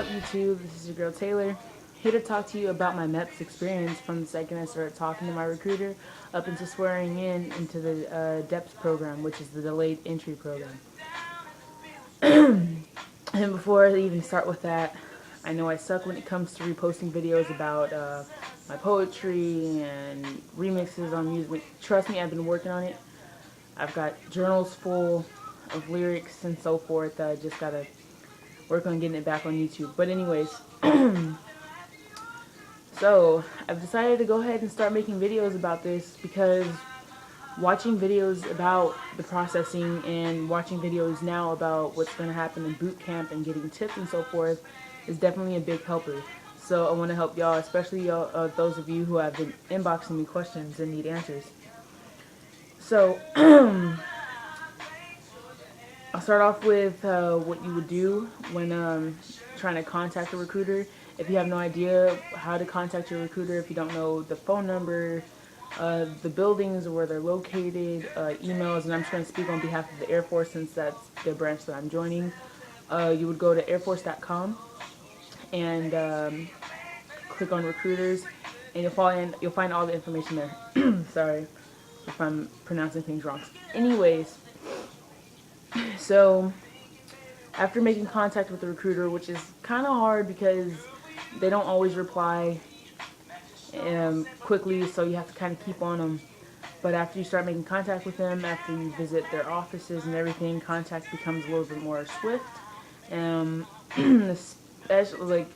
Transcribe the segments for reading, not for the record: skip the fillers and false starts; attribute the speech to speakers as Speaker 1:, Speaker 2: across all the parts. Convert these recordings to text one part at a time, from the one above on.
Speaker 1: up, YouTube? This is your girl Taylor, here to talk to you about my MEPs experience from the second I started talking to my recruiter up into swearing in into the DEPS program, which is the Delayed Entry Program. And before I even start with that, I know I suck when it comes to reposting videos about my poetry and remixes on music. Trust me, I've been working on it. I've got journals full of lyrics and so forth. I just gotta work on getting it back on YouTube. But anyways, so I've decided to go ahead and start making videos about this because watching videos about the processing and watching videos now about what's going to happen in boot camp and getting tips and so forth is definitely a big helper. So I want to help y'all, especially y'all, those of you who have been inboxing me questions and need answers. So I'll start off with what you would do when trying to contact a recruiter. If you have no idea how to contact your recruiter, if you don't know the phone number, the buildings or where they're located, emails, and I'm just going to speak on behalf of the Air Force since that's the branch that I'm joining. You would go to airforce.com and click on recruiters, and you'll find all the information there. Sorry if I'm pronouncing things wrong. Anyways, so after making contact with the recruiter, which is kind of hard because they don't always reply quickly, so you have to kind of keep on them. But after you start making contact with them, after you visit their offices and everything, contact becomes a little bit more swift. Especially, like,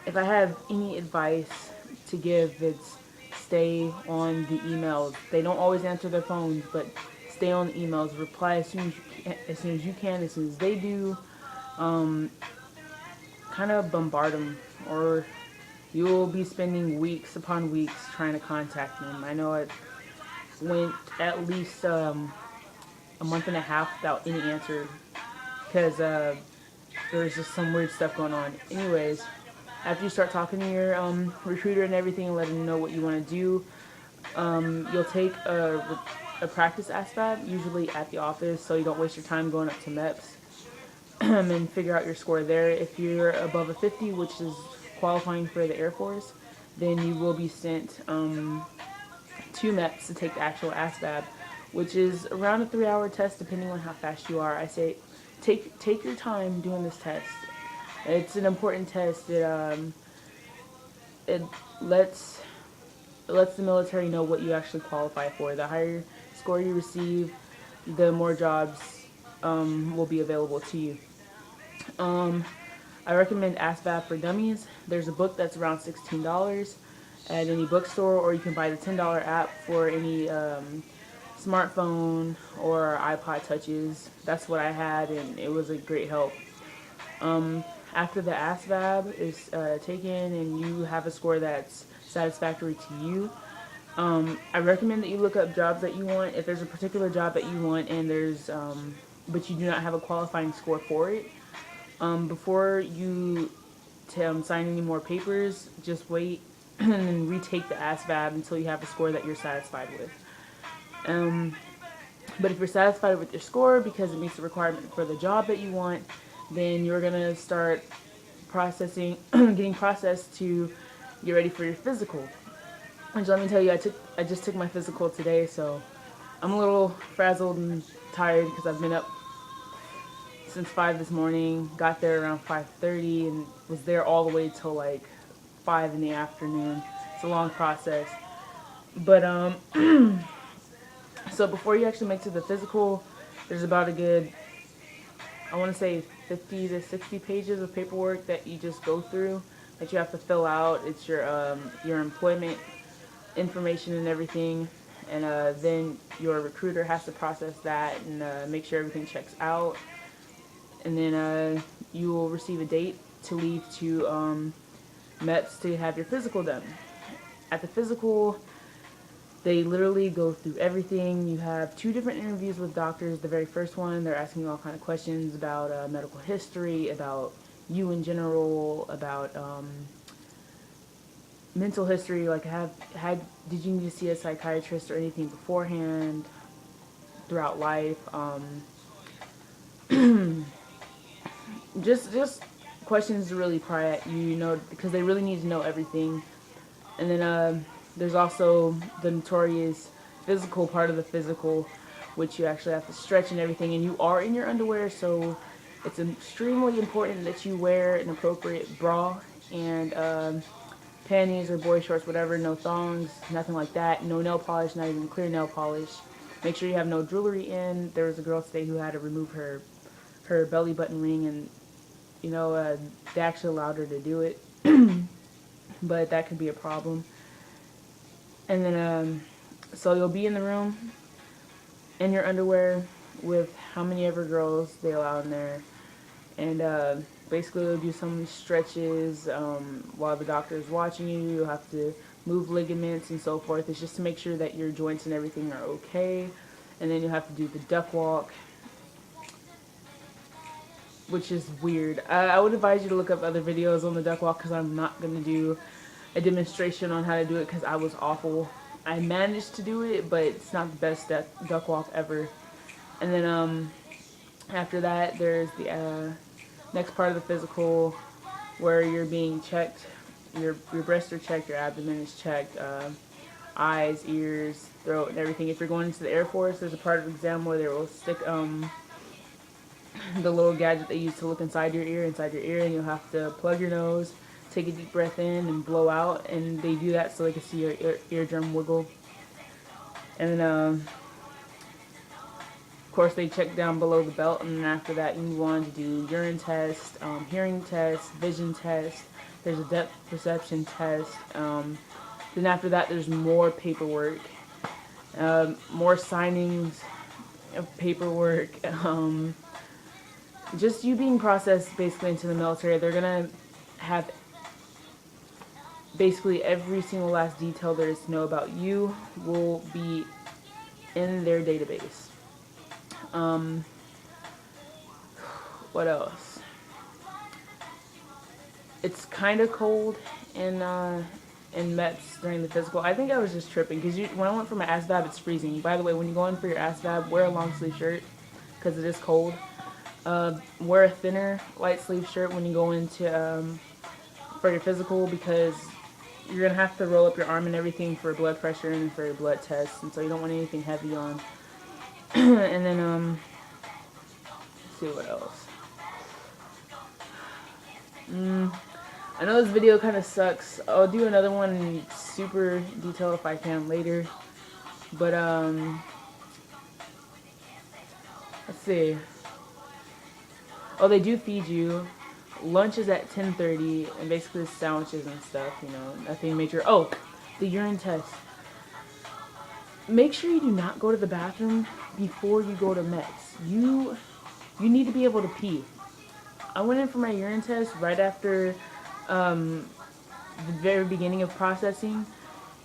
Speaker 1: if I have any advice to give, it's stay on the emails. They don't always answer their phones, but stay on the emails. Reply as soon as you can, as soon as they do. Kind of bombard them, or you will be spending weeks upon weeks trying to contact them. I know it went at least a month and a half without any answer because there's just some weird stuff going on. Anyways, after you start talking to your recruiter and everything and letting them know what you want to do, you'll take a practice ASVAB, usually at the office, so you don't waste your time going up to MEPs. And figure out your score there. If you're above a 50, which is qualifying for the Air Force, then you will be sent to MEPS to take the actual ASVAB, which is around a 3-hour test depending on how fast you are. I say take your time doing this test. It's an important test. It lets the military know what you actually qualify for. The higher score you receive, the more jobs will be available to you. I recommend ASVAB for Dummies. There's a book that's around $16 at any bookstore, or you can buy the $10 app for any smartphone or iPod touches. That's what I had, and it was a great help. After the ASVAB is taken and you have a score that's satisfactory to you, I recommend that you look up jobs that you want. If there's a particular job that you want and but you do not have a qualifying score for it, before you sign any more papers, just wait and retake the ASVAB until you have a score that you're satisfied with. But if you're satisfied with your score because it meets the requirement for the job that you want, then you're gonna start getting processed to get ready for your physical. Which, let me tell you, I just took my physical today, so I'm a little frazzled and tired because I've been up since 5 this morning. Got there around 5:30 and was there all the way till like 5 in the afternoon. It's a long process, but so before you actually make to the physical, there's about a good, I want to say 50 to 60 pages of paperwork that you just go through that you have to fill out. It's your employment information and everything, and then your recruiter has to process that and make sure everything checks out, and then you will receive a date to leave to MEPS to have your physical done. At the physical, they literally go through everything. You have 2 different interviews with doctors. The very first one, they're asking you all kind of questions about medical history, about you in general, about mental history, like did you need to see a psychiatrist or anything beforehand throughout life, just questions to really pry at you, you know, because they really need to know everything. And then there's also the notorious physical part of the physical, which you actually have to stretch and everything, and you are in your underwear, so it's extremely important that you wear an appropriate bra and panties or boy shorts, whatever. No thongs, nothing like that. No nail polish, not even clear nail polish. Make sure you have no jewelry in. There was a girl today who had to remove her belly button ring, and you know they actually allowed her to do it, but that could be a problem. And then so you'll be in the room in your underwear with how many ever girls they allow in there, and basically you'll do some stretches while the doctor is watching you. You'll have to move ligaments and so forth. It's just to make sure that your joints and everything are okay. And then you'll have to do the duck walk, which is weird. I would advise you to look up other videos on the duck walk, because I'm not going to do a demonstration on how to do it because I was awful. I managed to do it, but it's not the best duck walk ever. And then after that, there's the next part of the physical where you're being checked. Your breasts are checked, your abdomen is checked, eyes, ears, throat, and everything. If you're going into the Air Force, there's a part of the exam where they will stick the little gadget they use to look inside your ear, and you'll have to plug your nose, take a deep breath in, and blow out. And they do that so they can see your eardrum wiggle. And then, of course, they check down below the belt, and then after that, you move on to do urine test, hearing test, vision test. There's a depth perception test. Then after that, there's more paperwork, more signings of paperwork. Just you being processed basically into the military. They're gonna have basically every single last detail there is to know about you will be in their database. What else? It's kind of cold in MEPs during the physical. I think I was just tripping because when I went for my ASVAB, it's freezing. By the way, when you go in for your ASVAB, wear a long sleeve shirt because it is cold. Wear a thinner light sleeve shirt when you go into for your physical, because you're gonna have to roll up your arm and everything for blood pressure and for your blood tests, and so you don't want anything heavy on. And then let's see what else. I know this video kind of sucks. I'll do another one in super detail if I can later. But let's see. Oh, they do feed you. Lunch is at 10:30, and basically sandwiches and stuff, you know, nothing major. Oh, the urine test. Make sure you do not go to the bathroom before you go to MEPs. You need to be able to pee. I went in for my urine test right after the very beginning of processing,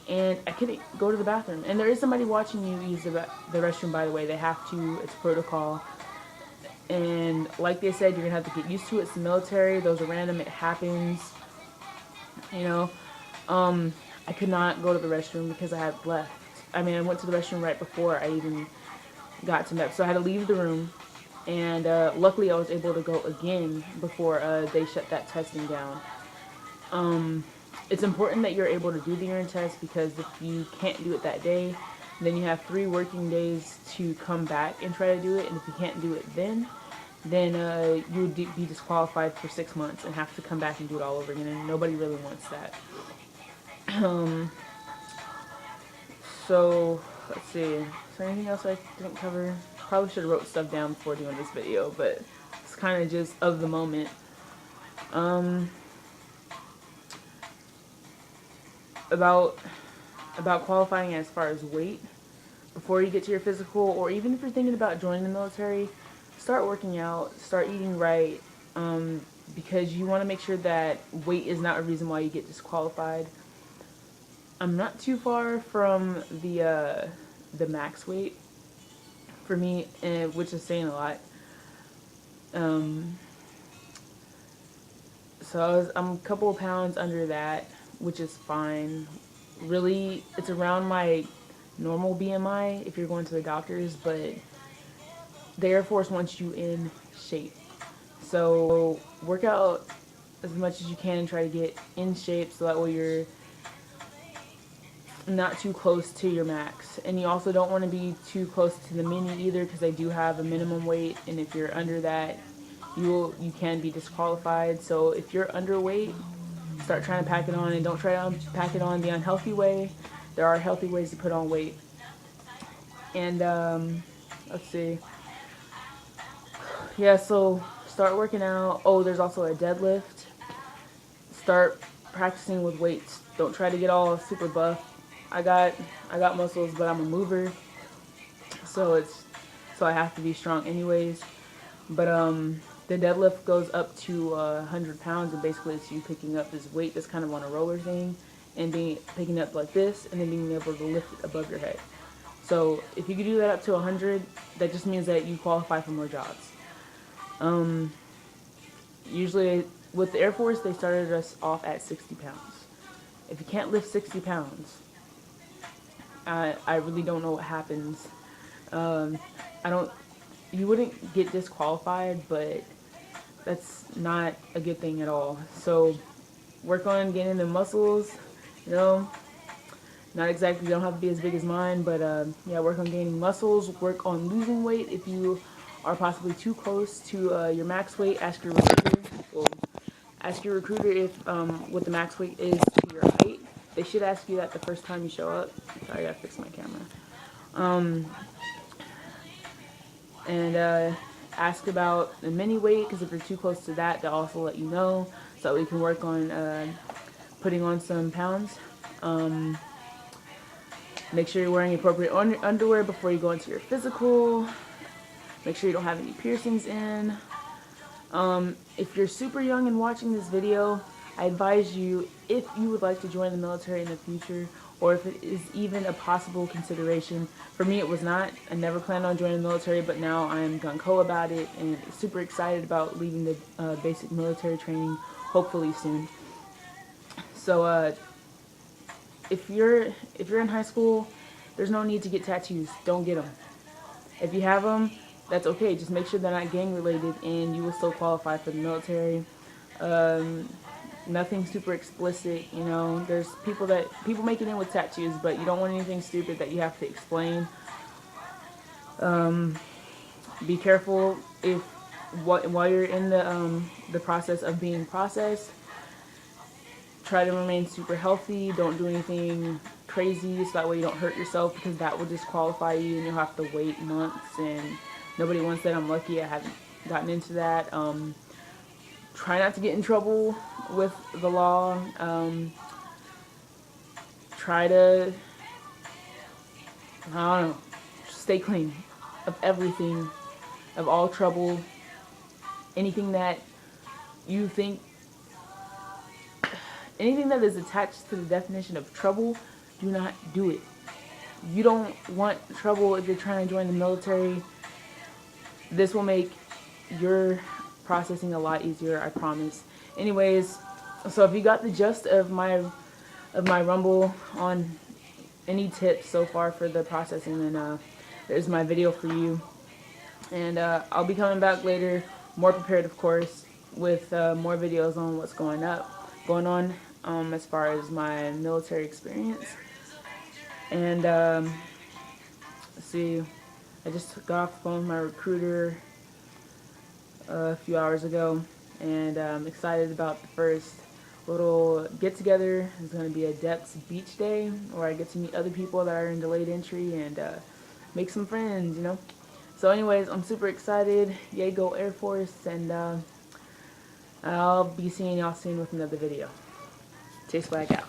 Speaker 1: and I couldn't go to the bathroom. And there is somebody watching you use the restroom, by the way. They have to. It's protocol. And like they said, you're going to have to get used to it. It's the military. Those are random. It happens. You know. I could not go to the restroom because I had left. I mean, I went to the restroom right before I even got to MEP. So I had to leave the room. And luckily I was able to go again before they shut that testing down. It's important that you're able to do the urine test, because if you can't do it that day, then you have 3 working days to come back and try to do it. And if you can't do it then you would be disqualified for 6 months and have to come back and do it all over again. And nobody really wants that. So let's see. Is there anything else I didn't cover? Probably should have wrote stuff down before doing this video, but it's kind of just of the moment. About qualifying as far as weight before you get to your physical, or even if you're thinking about joining the military, start working out, start eating right, because you want to make sure that weight is not a reason why you get disqualified. I'm not too far from the max weight for me, which is saying a lot. So I'm a couple of pounds under that, which is fine. Really, it's around my normal BMI if you're going to the doctors, but the Air Force wants you in shape. So work out as much as you can and try to get in shape so that way you're not too close to your max. And you also don't want to be too close to the mini either, because they do have a minimum weight, and if you're under that, you can be disqualified. So if you're underweight, start trying to pack it on, and don't try to pack it on the unhealthy way. There are healthy ways to put on weight. And let's see. Yeah, so start working out. Oh, there's also a deadlift. Start practicing with weights. Don't try to get all super buff. I got muscles, but I'm a mover, so I have to be strong anyways. But the deadlift goes up to 100 pounds, and basically it's you picking up this weight that's kind of on a roller thing, and picking up like this, and then being able to lift it above your head. So if you can do that up to 100, that just means that you qualify for more jobs. Usually with the Air Force, they started us off at 60 pounds. If you can't lift 60 pounds, I really don't know what happens. You wouldn't get disqualified, but that's not a good thing at all. So work on getting the muscles, you know, not exactly, you don't have to be as big as mine, but yeah, work on gaining muscles, work on losing weight. If you are possibly too close to your max weight, ask your recruiter. Well, ask your recruiter if what the max weight is to your height. They should ask you that the first time you show up. Sorry, I gotta fix my camera. And ask about the mini weight, because if you're too close to that, they'll also let you know, so we can work on putting on some pounds. Make sure you're wearing appropriate underwear before you go into your physical. Make sure you don't have any piercings in. If you're super young and watching this video, I advise you, if you would like to join the military in the future, or if it is even a possible consideration. For me, it was not. I never planned on joining the military, but now I am gung-ho about it and super excited about leaving the basic military training, hopefully soon. So if you're in high school, there's no need to get tattoos. Don't get them. If you have them, that's okay. Just make sure they're not gang related, and you will still qualify for the military. Nothing super explicit, you know. There's people make it in with tattoos, but you don't want anything stupid that you have to explain. Be careful while you're in the process of being processed. Try to remain super healthy. Don't do anything crazy, so that way you don't hurt yourself, because that will disqualify you and you'll have to wait months, and nobody wants that. I'm lucky I haven't gotten into that. Try not to get in trouble with the law. Try to, I don't know, stay clean of everything, of all trouble. Anything that you think, anything that is attached to the definition of trouble, do not do it. You don't want trouble if you're trying to join the military. This will make your processing a lot easier, I promise. Anyways, so if you got the gist of my rumble on any tips so far for the processing, then there's my video for you. And I'll be coming back later, more prepared, of course, with more videos on what's going on as far as my military experience. And let's see, I just got off the phone with my recruiter a few hours ago, and I'm excited about the first little get together. It's going to be a Depths Beach Day, where I get to meet other people that are in delayed entry and make some friends, you know. So anyways, I'm super excited. Yay, go Air Force, and I'll be seeing y'all soon with another video. Chase Flag out.